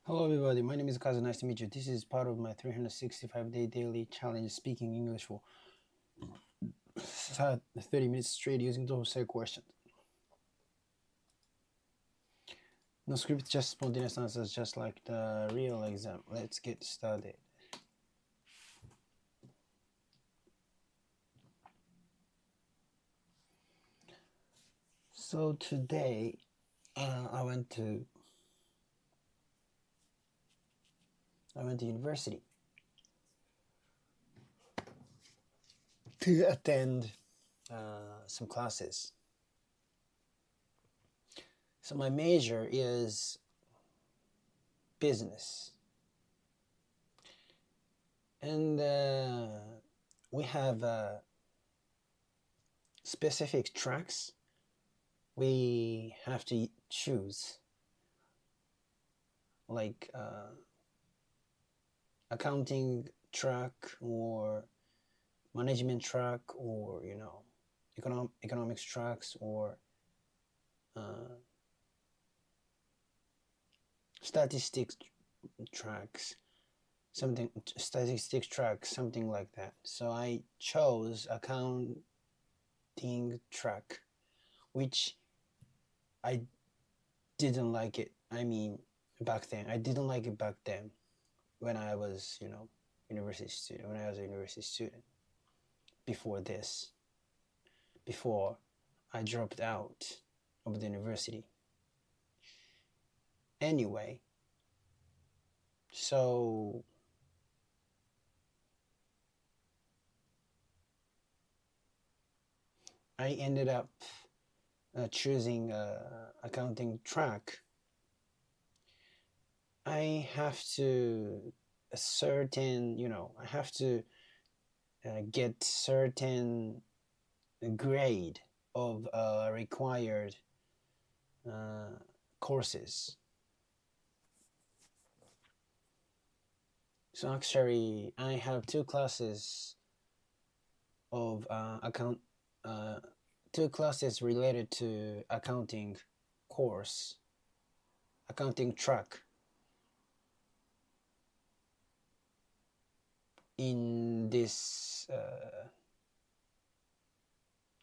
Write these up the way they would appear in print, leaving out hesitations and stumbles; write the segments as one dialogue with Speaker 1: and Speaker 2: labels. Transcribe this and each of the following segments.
Speaker 1: Hello, everybody. My name is Kazu. Nice to meet you. This is part of my 365-day daily challenge speaking English for 30 minutes straight using those same questions. No script, just spontaneous answers, just like the real exam. Let's get started. So today, I went to university to attend some classes. So my major is business, and we have specific tracks we have to choose, like accounting track or management track, or economics tracks, or uh, statistics tracks, something like that. So I chose accounting track, which I didn't like it. I mean, back then I didn't like it back then when I was university student, when I was a university student. Before this, before I dropped out of the university. Anyway, so I ended up choosing accounting track. I have to a certain, I have to get certain grade of required uh, courses. So actually, I have two classes of uh, two classes related to accounting course, accounting track in this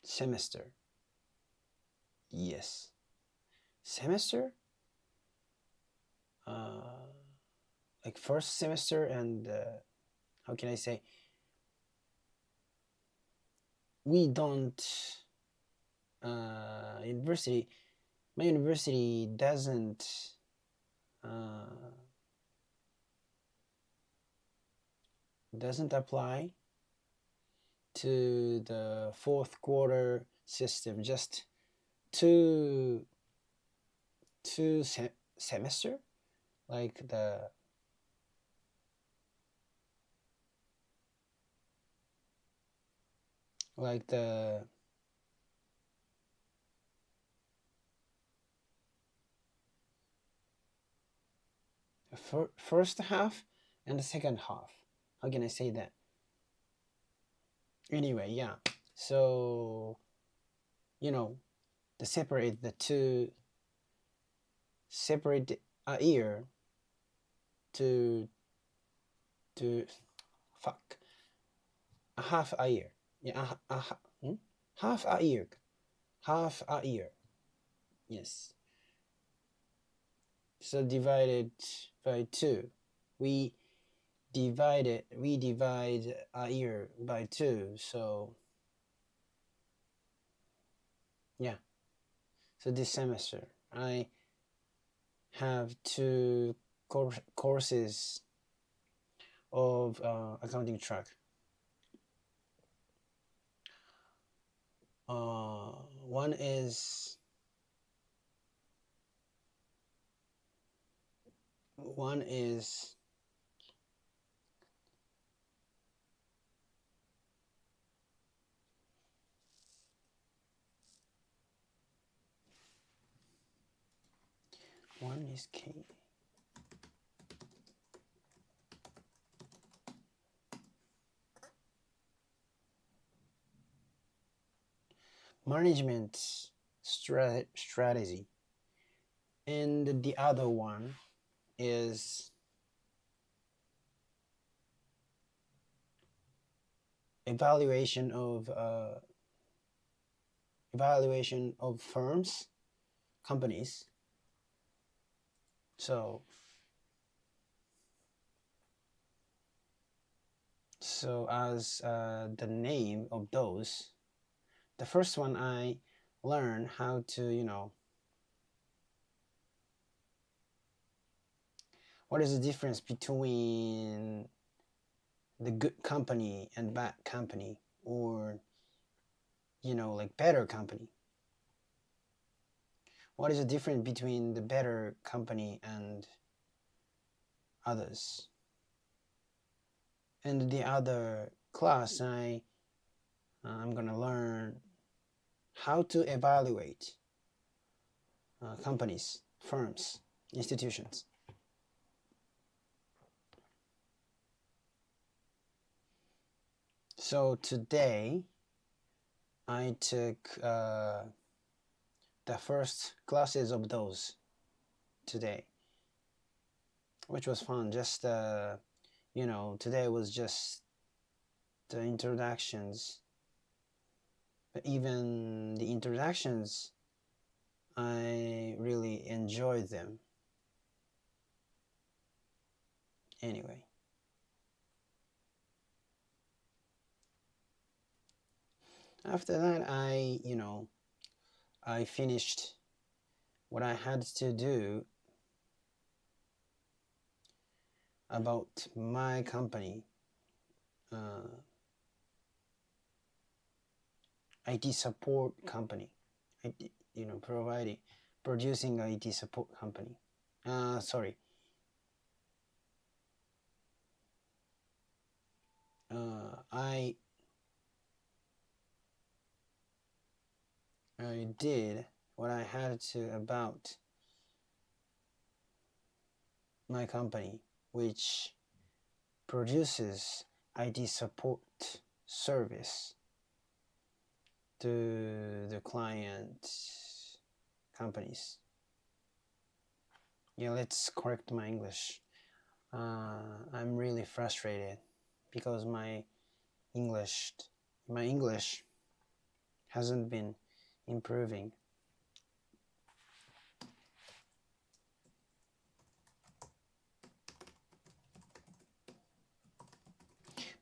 Speaker 1: semester. Yes, semester. Uh, like first semester, and how can I say? We don't university. My university uh, doesn't apply to the fourth quarter system. Just two semester, like the first half and the second half. How can I say that? Anyway, yeah. So to separate the two, separate a year to to fuck a half a year. Yeah, half a year, half a year. Yes. So divided by two, we divide a year by two. So yeah. So this semester I have two courses of accounting track. Uh, one is one is one is management strategy, and the other one is evaluation of firms, companies. So as the name of those, the first one I learned how to, what is the difference between the good company and bad company, or like better company. What is the difference between the better company and others? And the other class, I'm gonna learn how to evaluate companies, firms, institutions. So today I took the first classes of those today, which was fun. Just today was just the introductions, but even the introductions, I really enjoyed them. Anyway, after that, I finished what I had to do about my company, IT support company, IT, producing IT support company. Sorry. I did what I had to about my company, which produces IT support service to the client companies. Yeah, let's correct my English. I'm really frustrated because my English hasn't been improving.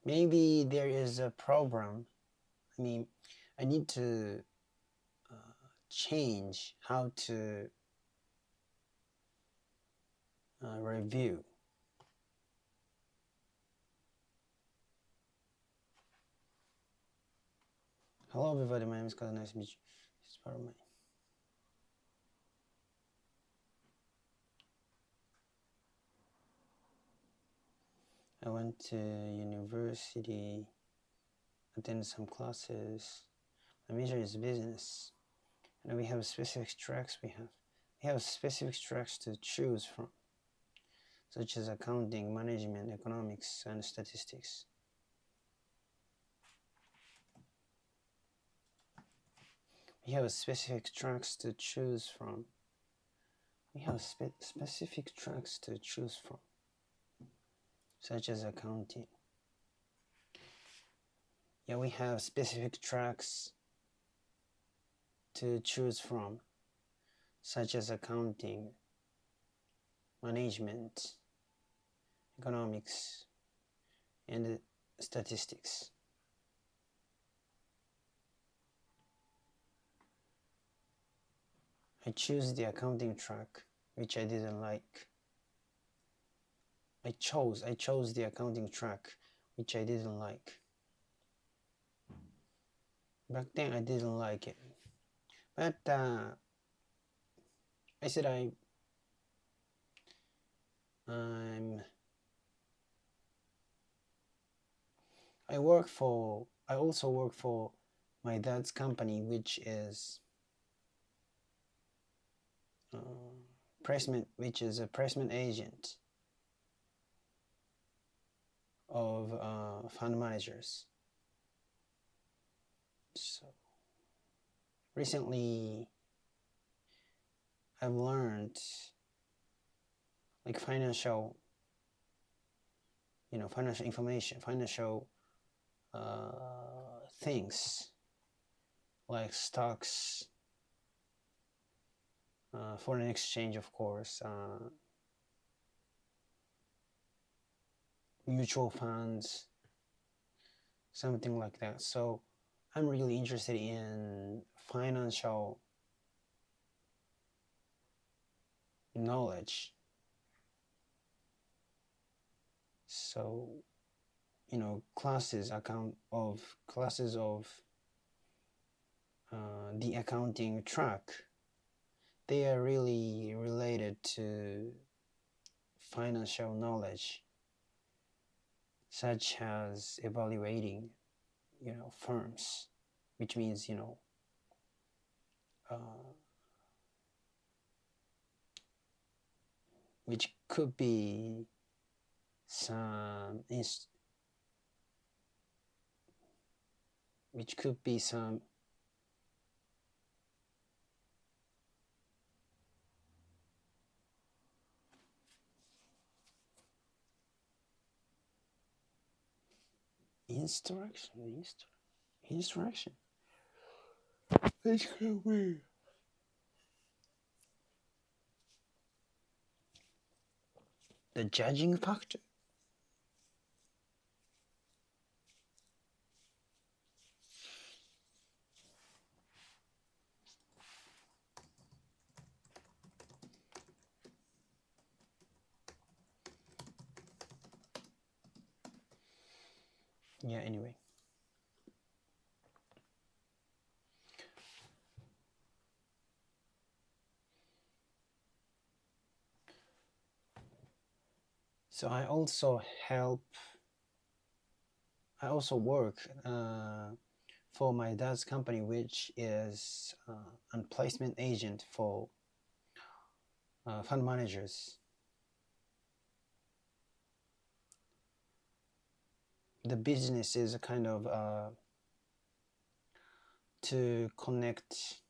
Speaker 1: Maybe there is a problem. I mean, I need to change how to review. Hello everybody, my name is Kaz. Nice to meet you. This is part of my I went to university, attended some classes. My major is business, and we have specific tracks. We have specific tracks to choose from, such as accounting, management, economics, and statistics. We have specific tracks to choose from. Such as accounting. Yeah, we have specific tracks to choose from, such as accounting, management, economics, and statistics. I choose the accounting track, which I didn't like. I chose the accounting track, which I didn't like. Back then I didn't like it, but I said I also work for my dad's company, which is which is a placement agent of fund managers. So recently I've learned like financial, financial information, financial things like stocks, foreign exchange, of course, mutual funds, something like that. So I'm really interested in financial knowledge. So, classes of the accounting track, they are really related to financial knowledge, such as evaluating, firms, which means, uh, which could be some which could be some instruction, which could be the judging factor. Yeah, anyway. So I also work for my dad's company, which is a placement agent for fund managers. The business is a kind of to connect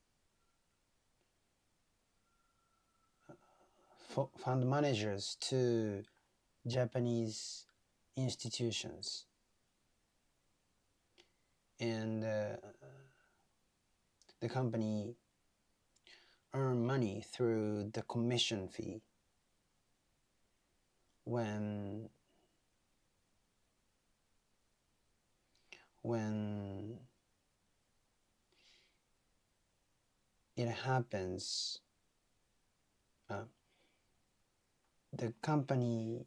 Speaker 1: fund managers to Japanese institutions, and the company earn money through the commission fee when it happens. The company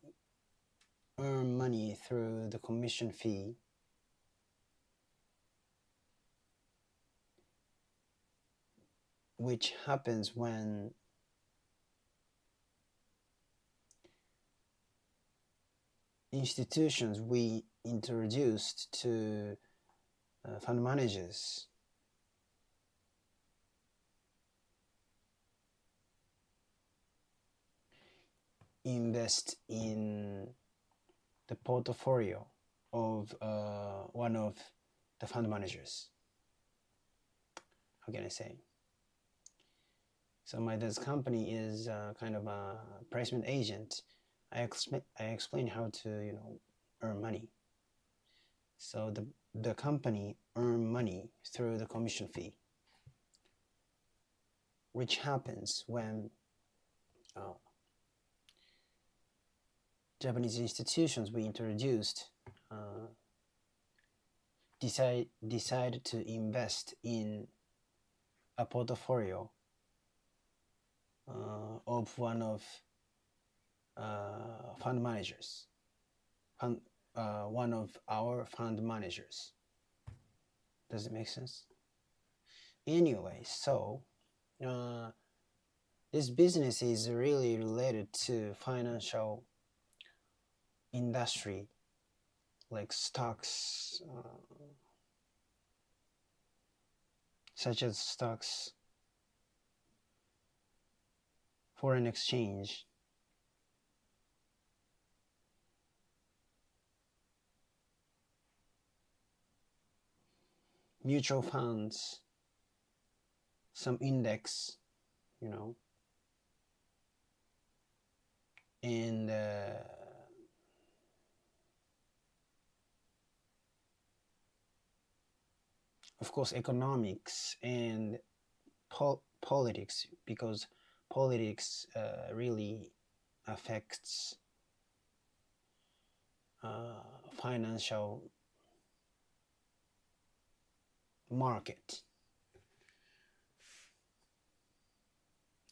Speaker 1: earn money through the commission fee which happens when institutions we introduced to fund managers invest in the portfolio of one of the fund managers. How can I say? So my dad's company is kind of a placement agent. I explain how to earn money. So the company earn money through the commission fee, which happens when Japanese institutions we introduced decide to invest in a portfolio of one of fund managers, one of our fund managers. Does it make sense? Anyway, so this business is really related to financial industry, like stocks, such as stocks, foreign exchange, mutual funds, some index, and of course economics and politics, because politics really affects financial market.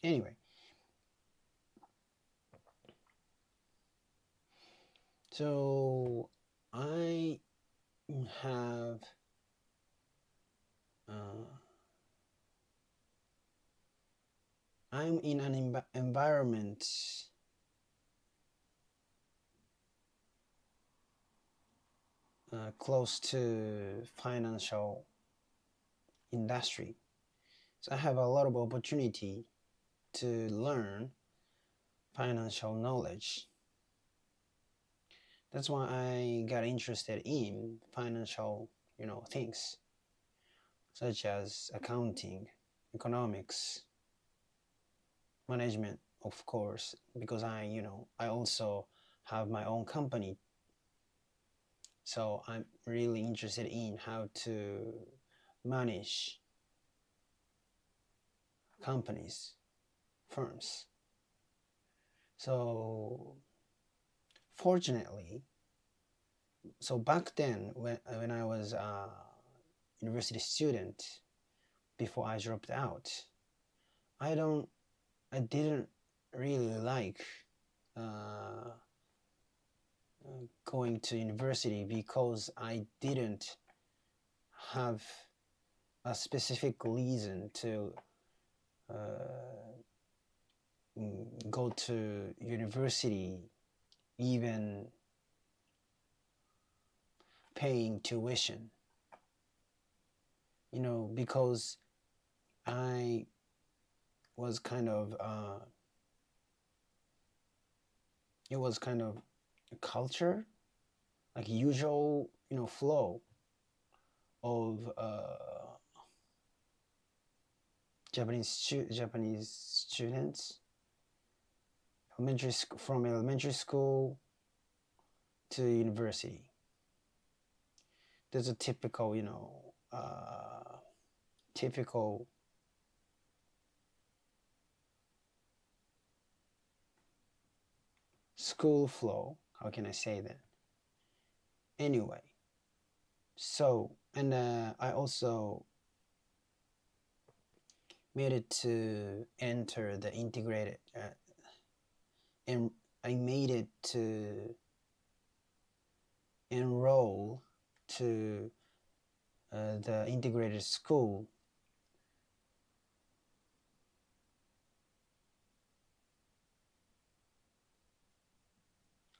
Speaker 1: Anyway, so I have uh, I'm in an environment close to financial industry, so I have a lot of opportunity to learn financial knowledge. That's why I got interested in financial, things such as accounting, economics, management, of course, because I also have my own company. So I'm really interested in how to manage companies, firms. So fortunately, so back then when I was a university student, before I dropped out, I don't I didn't really like uh, going to university because I didn't have a specific reason to go to university, even paying tuition. Because I was kind of it was kind of a culture, like usual, flow of Japanese students, from elementary school to university. There's a typical, typical school flow. How can I say that? Anyway, so and I also made it to enter the integrated, and I made it to enroll to the integrated school.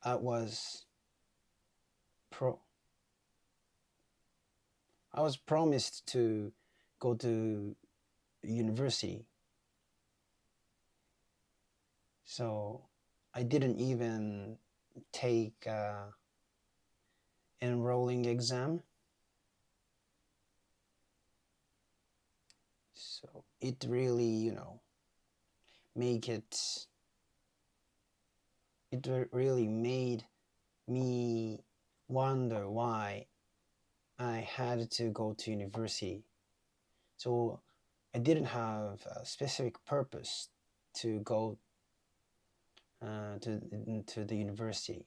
Speaker 1: I was pro I was promised to go to university, so I didn't even take enrolling exam. So it really, make it it really made me wonder why I had to go to university. So I didn't have a specific purpose to go to the university,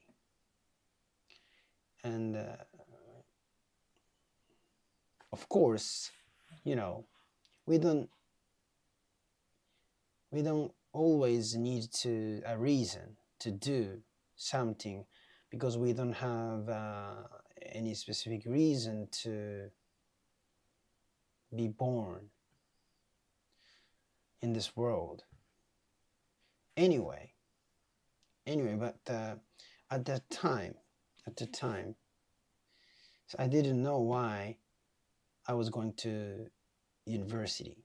Speaker 1: and of course, you know, we don't we don't always need to a reason to do something, because we don't have any specific reason to be born in this world. Anyway, but at that time, at the time, so I didn't know why I was going to university.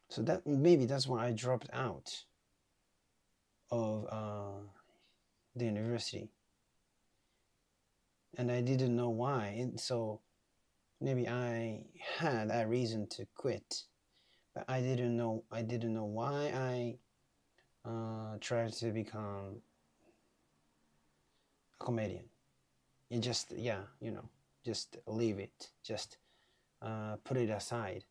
Speaker 1: So that maybe that's why I dropped out of the university, and I didn't know why. And so maybe I had a reason to quit, but I didn't know why try to become a comedian. You just, yeah, just leave it. Just put it aside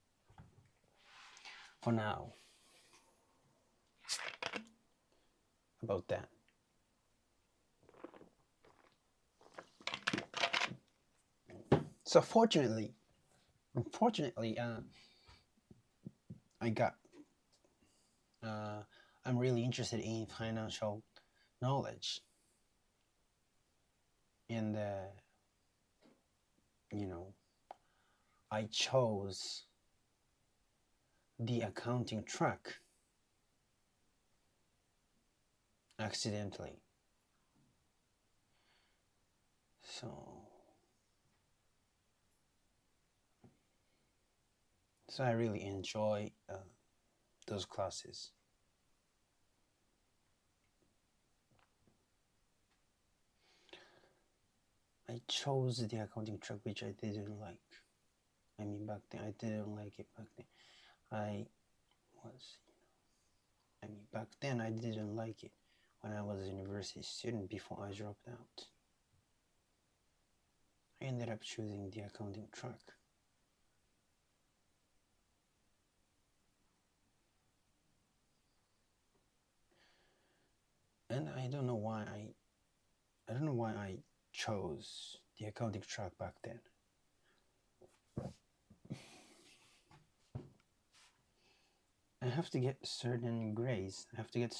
Speaker 1: for now about that. So unfortunately, I got. I'm really interested in financial knowledge, and you know, I chose the accounting track accidentally. So I really enjoy those classes. I chose the accounting track, which I didn't like. I mean, back then I didn't like it. Back then, I was, I mean, back then I didn't like it when I was a university student before I dropped out. I ended up choosing the accounting track. And I don't know why I chose the accounting track back then. I have to get certain grades. I have to get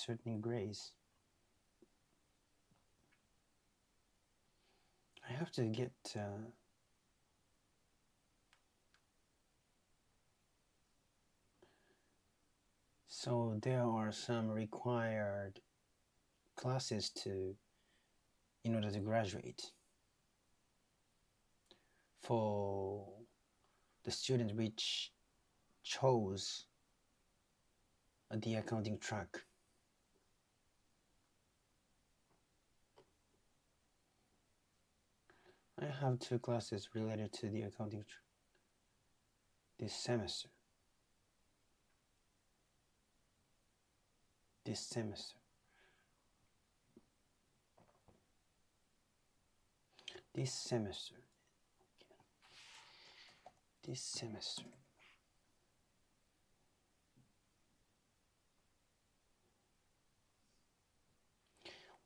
Speaker 1: so there are some required classes in order to graduate for the student which chose the accounting track. I have 2 classes related to the accounting track this semester. This semester.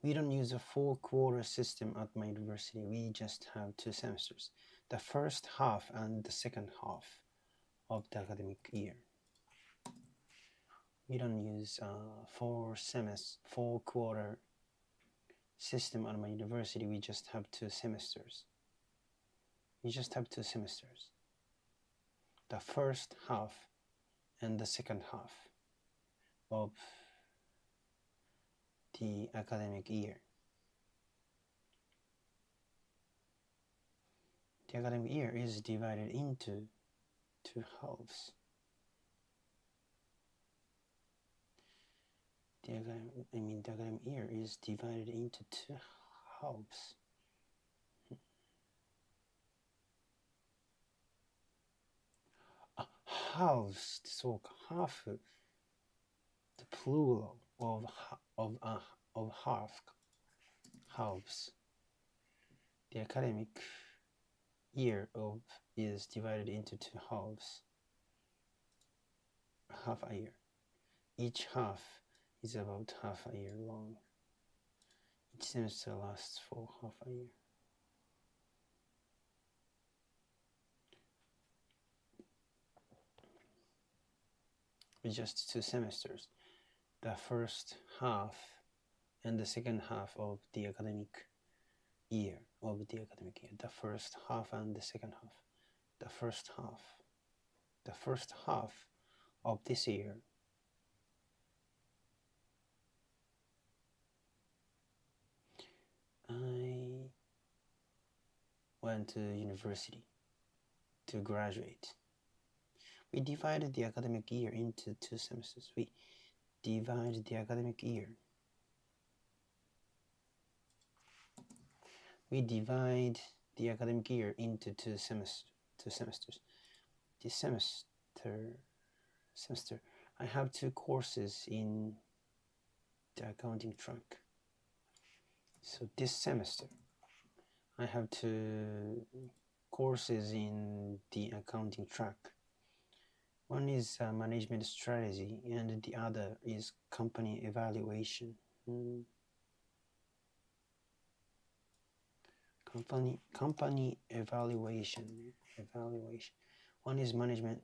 Speaker 1: We don't use a 4-quarter system at my university. We just have 2 semesters, the first half and the second half of the academic year. We don't use a 4-quarter system at my university. We just have 2 semesters. The first half and the second half of the academic year. The academic year is divided into 2 halves. The academic year is divided into 2 halves. Halves, so half, the plural of half, halves. The academic year is divided into 2 halves. Half a year. Each half is about half a year long. Each semester lasts for half a year. It's just 2 semesters. The first half and the second half of the academic year. The first half and the second half. The first half of this year I went to university to graduate. We divided the academic year into 2 semesters. We divide the academic year. We divide the academic year into 2 semesters. This semester I have 2 courses in the accounting track. So this semester, I have 2 courses in the accounting track. One is management strategy, and the other is company evaluation. Company evaluation. One is management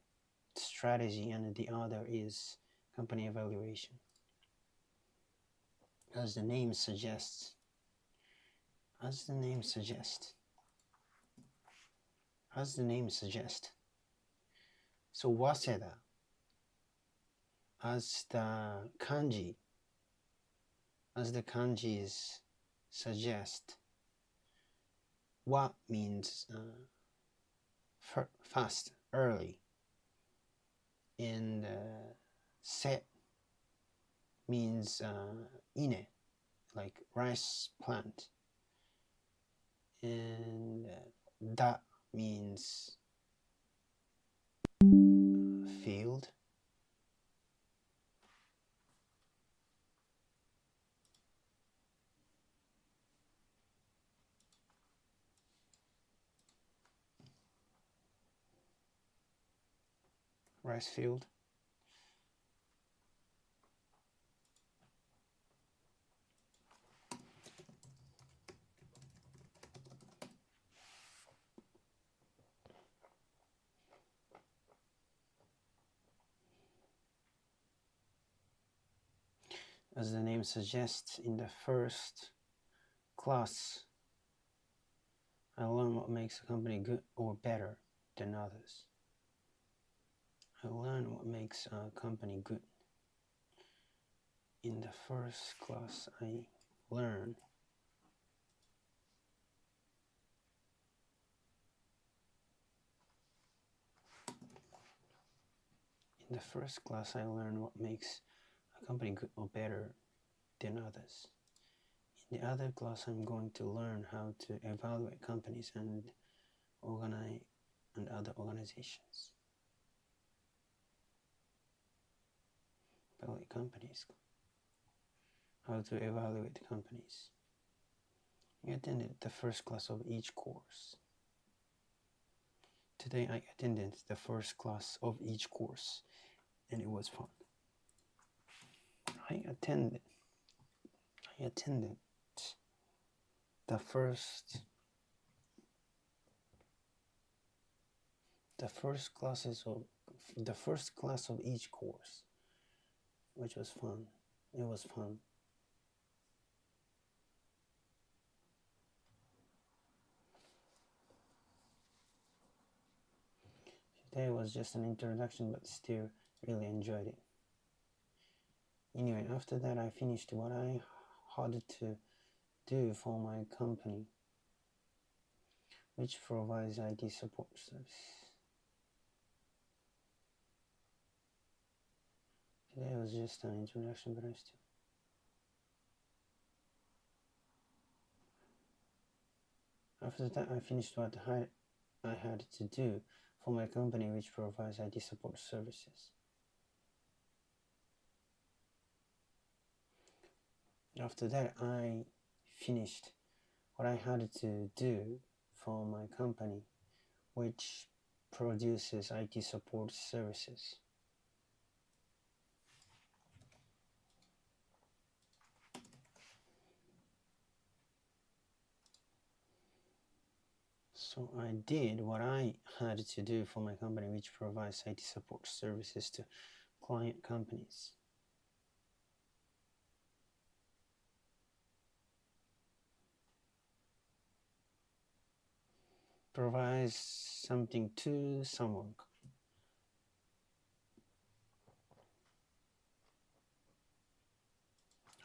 Speaker 1: strategy, and the other is company evaluation. As the name suggests, so waseda, as the kanjis suggest, wa means fast, early, and se means ine, like rice plant, and da means field. Rice field. As the name suggests, in the first class, I learn what makes a company good or better than others. I learn what makes a company good. In the first class, I learn what makes a company good or better than others. In the other class, I'm going to learn how to evaluate companies and other organizations. Evaluate companies. How to evaluate companies. I attended the first class of each course. Today I attended the first class of each course, and it was fun. I attended the first class of each course, which was fun. It was fun. Today was just an introduction, but still really enjoyed it. Anyway, after that I finished what I had to do for my company, which provides IT support service. Today was just an introduction, but I still. After that, I finished what I had to do for my company, which provides IT support services. After that, I finished what I had to do for my company, which produces IT support services. So I did what I had to do for my company, which provides IT support services to client companies. Provides something to someone.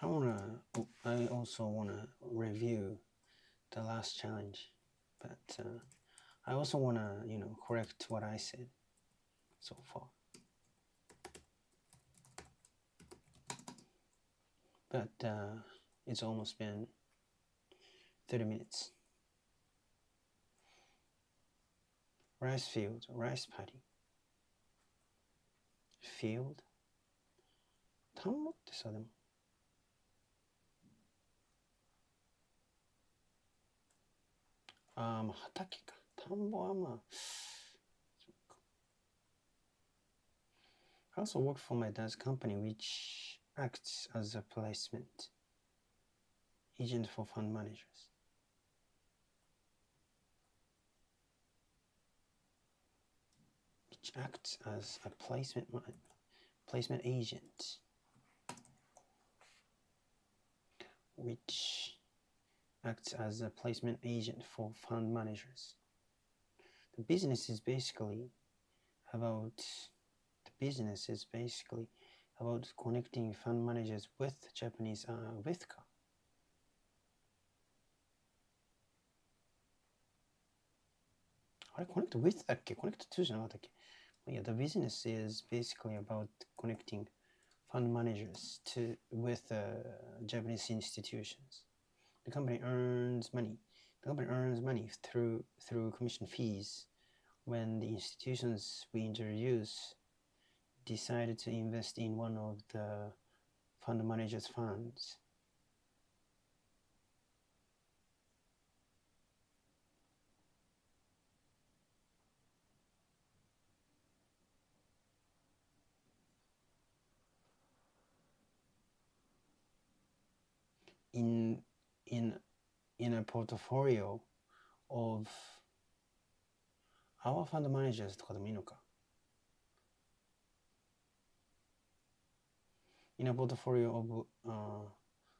Speaker 1: I also wanna review the last challenge, but I also wanna correct what I said so far. But it's almost been 30 minutes. Rice field, rice paddy. Field? 田んぼってさ、でも畑か。田んぼはまあ。I also work for my dad's company, which acts as a placement agent for fund managers. Which acts as a placement agent. Which acts as a placement agent for fund managers. The business is basically about connecting fund managers with Japanese withか。あれ、connect with だっけ ?connect to じゃなかったっけ Yeah, the business is basically about connecting fund managers with Japanese institutions. The company earns money. The company earns money through commission fees when the institutions we introduce decided to invest in one of the fund managers' funds. In a portfolio of our fund managers とかでもいいのか。In a portfolio of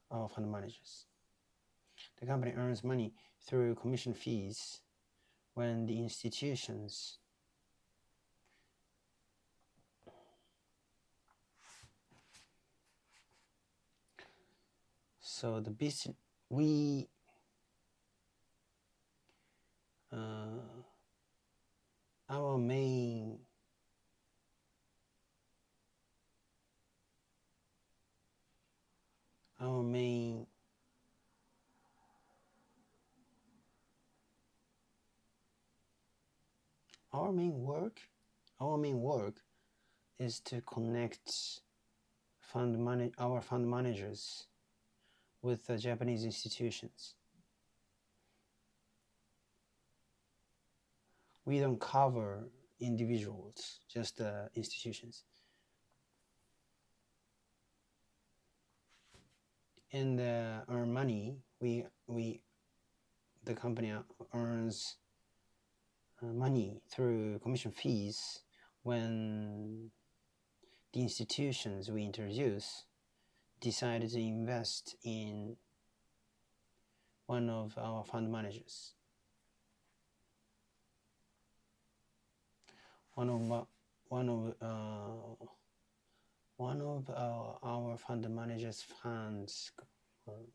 Speaker 1: our fund managers. The company earns money through commission fees when the institutions so the business we our main work is to connect our fund managers with the Japanese institutions. We don't cover individuals, just institutions. And earn money. The company earns money through commission fees when the institutions we introduce decided to invest in one of our fund managers. One of our fund managers' funds. So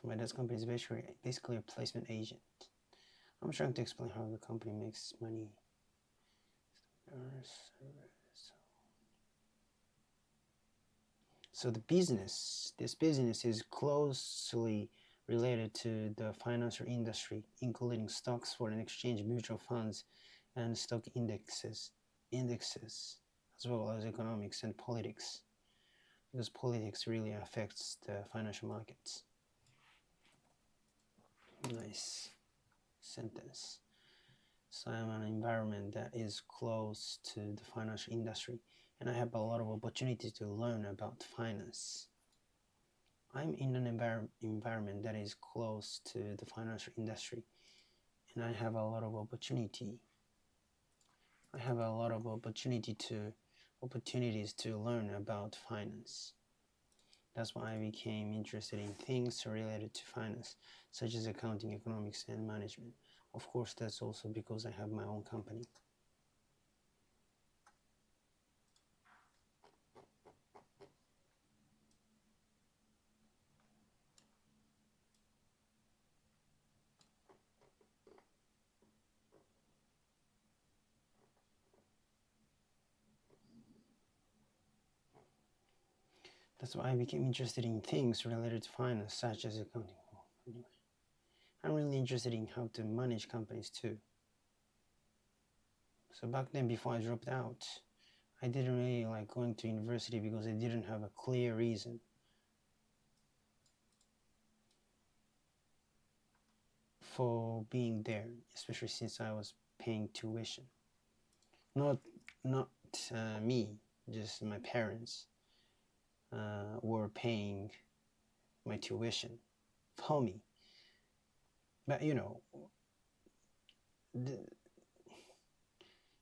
Speaker 1: my dad's company is basically a placement agent. I'm trying to explain how the company makes money. So this business is closely related to the financial industry, including stocks, foreign exchange, mutual funds, and stock indexes, as well as economics and politics, because politics really affects the financial markets. Nice sentence. So I'm in an environment that is close to the financial industry, and I have a lot of opportunity to learn about finance. I'm in an environment that is close to the financial industry, and I have a lot of opportunities to learn about finance. That's why I became interested in things related to finance, such as accounting, economics, and management. Of course, that's also because I have my own company. That's why I became interested in things related to finance, such as accounting. Anyway, I'm really interested in how to manage companies too. So back then, before I dropped out, I didn't really like going to university because I didn't have a clear reason. for being there, especially since I was paying tuition. Not me, just my parents were paying my tuition for me. But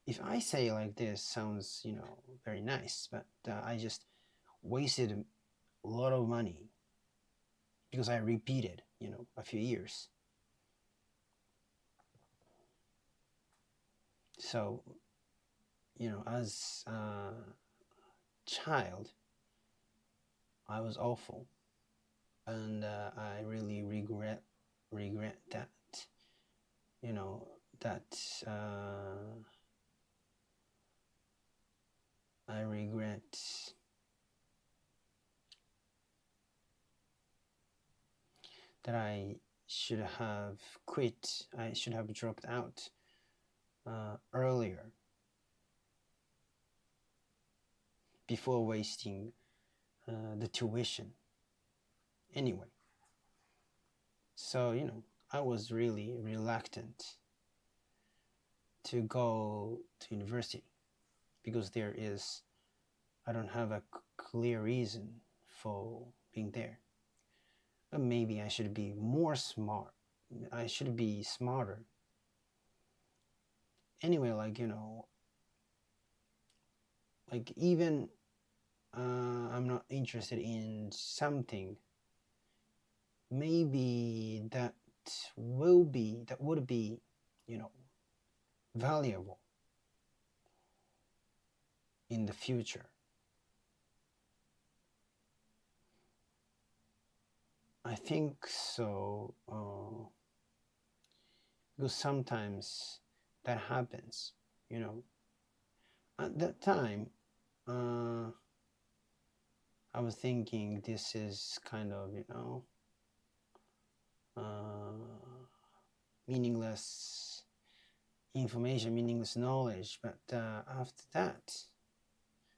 Speaker 1: if I say like this, sounds very nice, but I just wasted a lot of money because I repeated a few years. So as a child, I was awful, and I really regret that. That I regret that I should have quit. I should have dropped out earlier before wasting the tuition. Anyway, so I was really reluctant to go to university because I don't have a clear reason for being there. But maybe I should be more smart. I should be smarter. Anyway, like even I'm not interested in something, maybe that would be valuable in the future. I think so, because sometimes that happens. At that time, I was thinking this is kind of meaningless information, meaningless knowledge. But after that,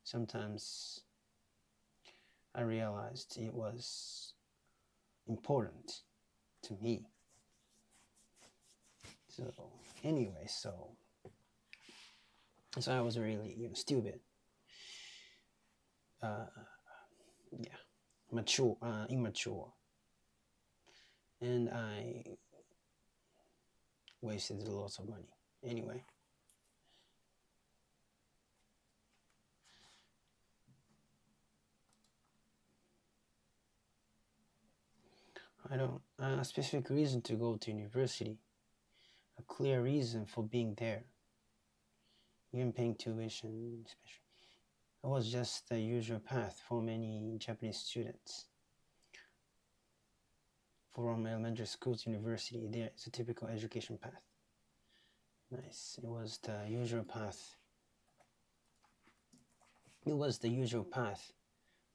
Speaker 1: sometimes I realized it was important to me. So anyway, so I was really stupid, immature, and I wasted lots of money. Anyway, I don't a specific reason to go to university, a clear reason for being there, even paying tuition, especially. It was just the usual path for many Japanese students. From elementary school to university, there is a typical education path. Nice. It was the usual path. It was the usual path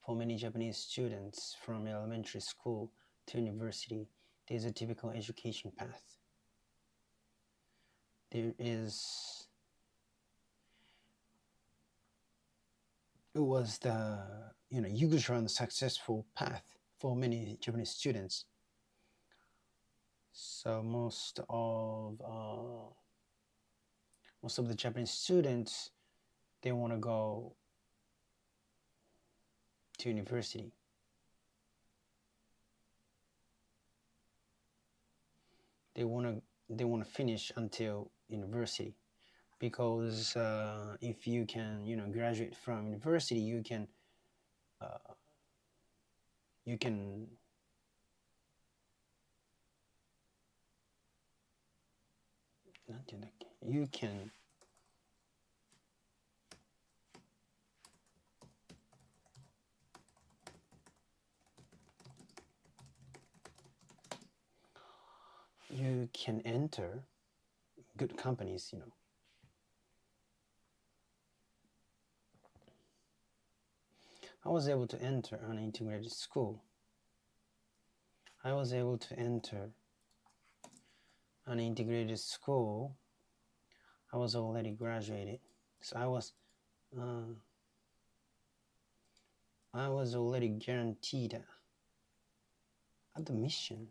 Speaker 1: for many Japanese students from elementary school to university. There is a typical education path. It was the usual and successful path for many Japanese students. So most of the Japanese students, they want to go to university. They want to finish until university, because if you can graduate from university, you can you can enter good companies. I was able to enter an integrated school. I was able to enter an integrated school. I was already graduated, so I was already guaranteed admission.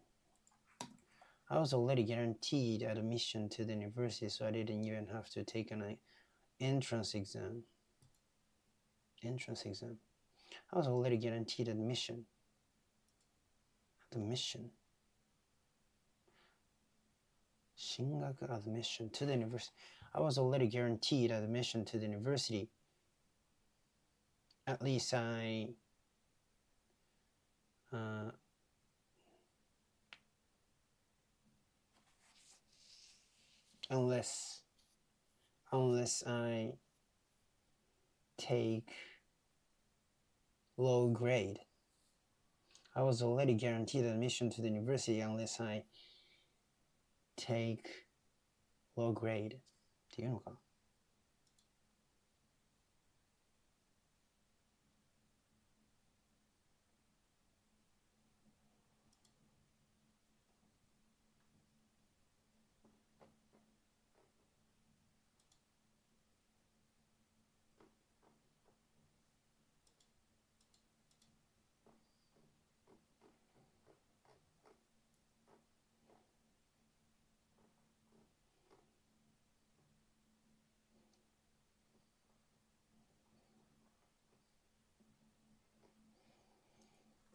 Speaker 1: I was already guaranteed admission to the university, so I didn't even have to take an entrance exam. Entrance exam. I was already guaranteed admission. Admission. 進学 admission to the university. I was already guaranteed admission to the university. At least unless I take low grade. I was already guaranteed admission to the university unless I take low grade. っていうのかな?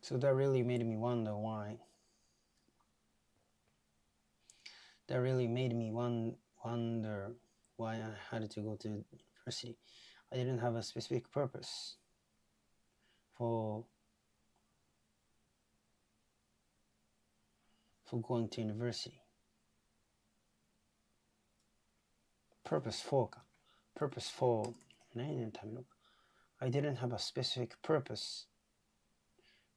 Speaker 1: So that really made me wonder why. That really made me wonder why I had to go to university. I didn't have a specific purpose for going to university. Purpose for か。Purpose for 何のためのか。I didn't have a specific purpose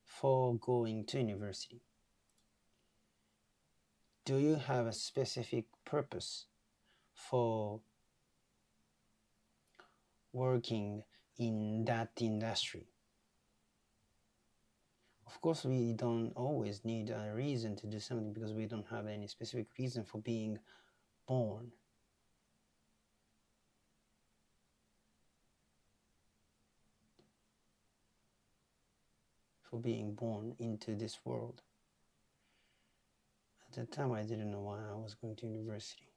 Speaker 1: for going to university. Do you have a specific purpose for working in that industry? Of course, we don't always need a reason to do something because we don't have any specific reason for being born. For being born into this world. At the time, I didn't know why I was going to university.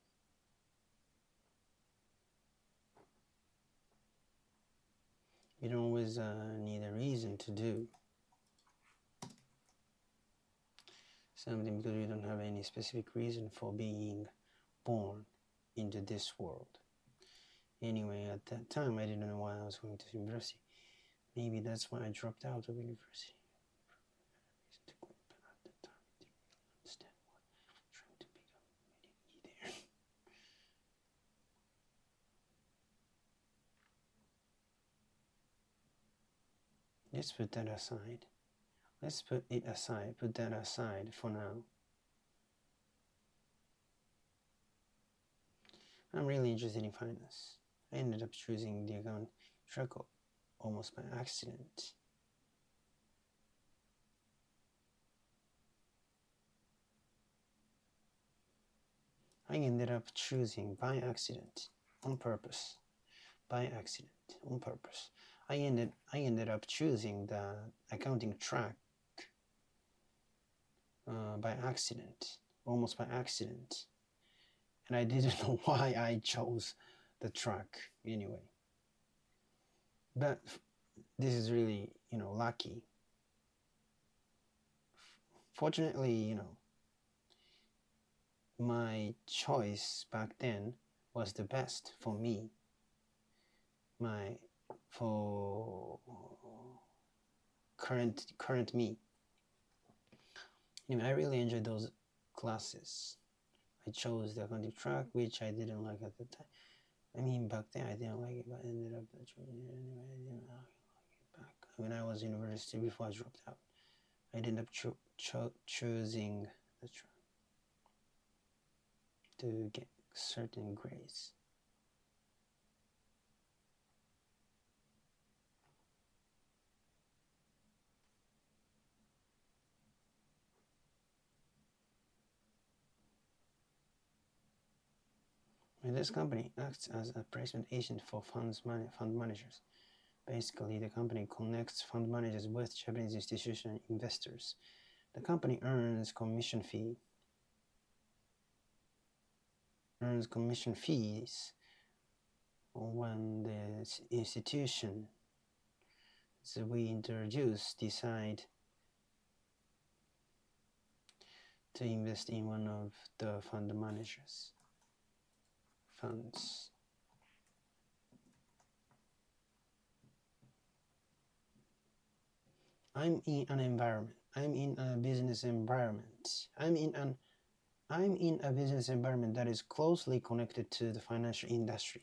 Speaker 1: You don't always need a reason to do something because you don't have any specific reason for being born into this world. Anyway, at that time, I didn't know why I was going to university. Maybe that's why I dropped out of university. Let's put that aside. Let's put it aside, put that aside for now. I'm really interested in finance. I ended up choosing the account track almost by accident. I ended up choosing by accident, on purpose. By accident, on purpose. I ended up choosing the accounting track by accident, almost by accident. And I didn't know why I chose the track anyway. But this is really, lucky. Fortunately, my choice back then was the best for me. For current me. I really enjoyed those classes. I chose the accounting track, which I didn't like at the time. I mean, back then I didn't like it, but I ended up choosing it anyway. I didn't like it back when I was in university before I dropped out. I ended up choosing the track to get certain grades. And this company acts as a placement agent for fund managers. Basically, the company connects fund managers with Japanese institutional investors. The company earns commission fee earns commission fees when the institution that we introduce decide to invest in one of the fund managers funds. I'm in an environment. I'm in a business environment. I'm in a business environment that is closely connected to the financial industry.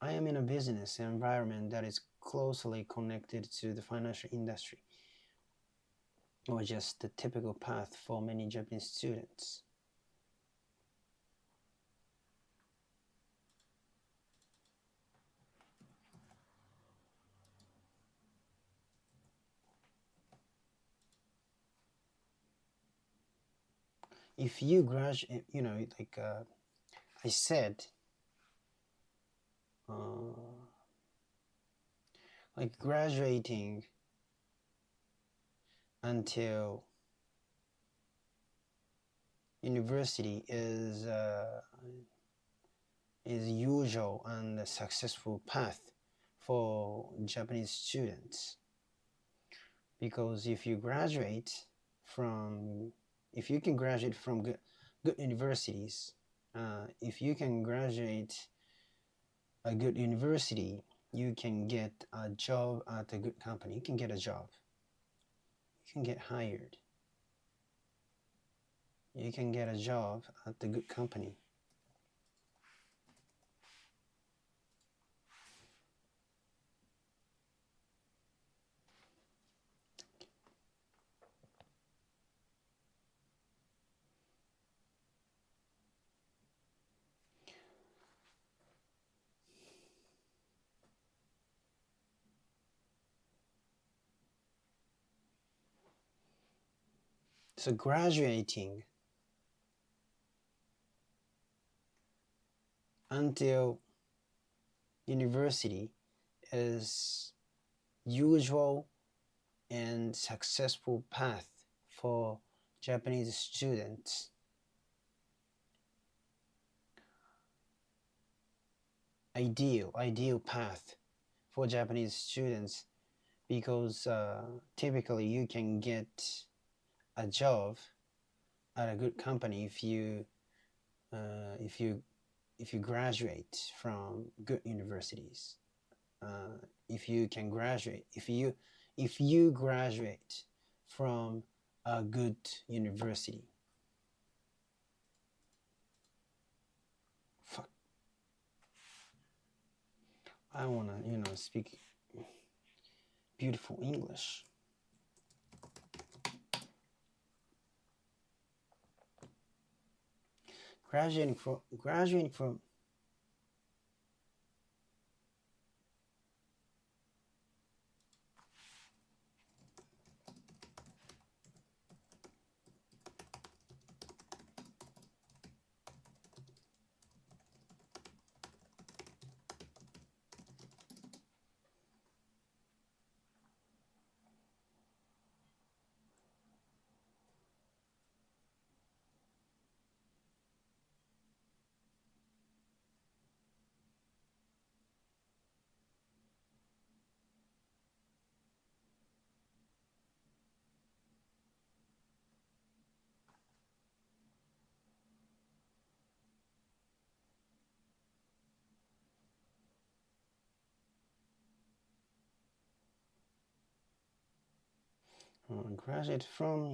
Speaker 1: I am in a business environment that is closely connected to the financial industry, or just the typical path for many Japanese students. If you graduate, like I said, like graduating until university is usual and a successful path for Japanese students, because if you can graduate from good universities, if you can graduate a good university, you can get a job at a good company. You can get a job. You can get hired. You can get a job at the good company. So graduating until university is usual and successful path for Japanese students. Ideal path for Japanese students, because typically you can get a job at a good company if you graduate from good universities. If you graduate from a good university. Fuck. I wanna, speak beautiful English. Graduating from graduate from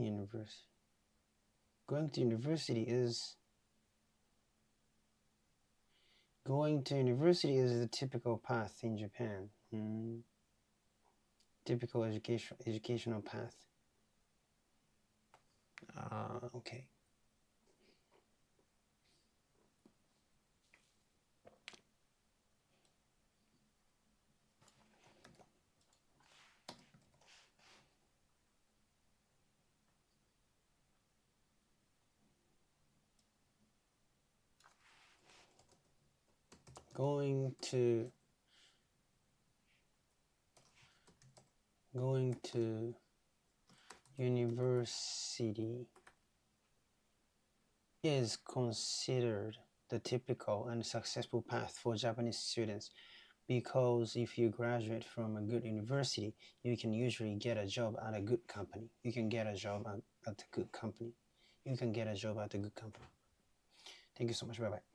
Speaker 1: university. Going to university is the typical path in Japan. Typical educational path. Okay. Going to university is considered the typical and successful path for Japanese students, because if you graduate from a good university, you can usually get a job at a good company. You can get a job at a good company. You can get a job at a good company. Thank you so much. Bye bye.